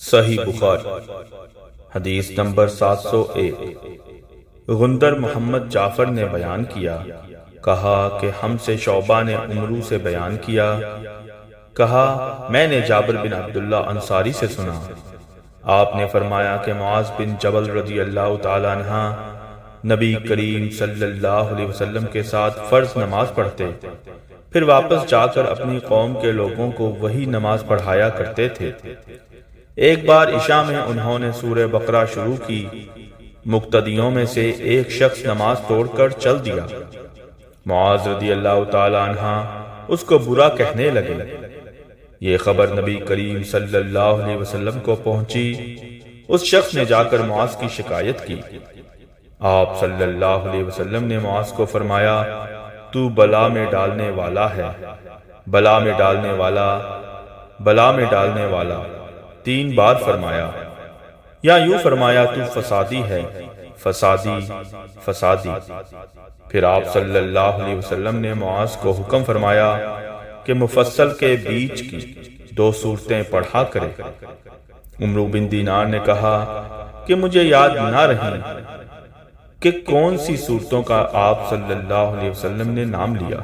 صحیح بخاری حدیث نمبر 701۔ غندر محمد جعفر نے بیان کیا، کہا کہ ہم سے شعبہ نے عمرو سے بیان کیا، کہا میں نے جابر بن عبداللہ انصاری سے سنا، آپ نے فرمایا کہ معاذ بن جبل رضی اللہ تعالی عنہ نبی کریم صلی اللہ علیہ وسلم کے ساتھ فرض نماز پڑھتے، پھر واپس جا کر اپنی قوم کے لوگوں کو وہی نماز پڑھایا کرتے تھے۔ ایک بار عشاء میں انہوں نے سورہ بقرہ شروع کی، مقتدیوں میں سے ایک شخص نماز توڑ کر چل دیا۔ معاذ رضی اللہ تعالی عنہ اس کو برا کہنے لگے۔ یہ خبر نبی کریم صلی اللہ علیہ وسلم کو پہنچی۔ اس شخص نے جا کر معاذ کی شکایت کی۔ آپ صلی اللہ علیہ وسلم نے معاذ کو فرمایا، تو بلا میں ڈالنے والا ہے، بلا میں ڈالنے والا، بلا میں ڈالنے والا 3 بار فرمایا، یا یوں فرمایا تو فسادی ہے، فسادی، فسادی۔ پھر آپ صلی اللہ علیہ وسلم نے معاذ کو حکم فرمایا کہ مفصل کے بیچ کی 2 صورتیں پڑھا کرے۔ عمرو بن دینار نے کہا کہ مجھے یاد نہ رہی کہ کون سی صورتوں کا آپ صلی اللہ علیہ وسلم نے نام لیا۔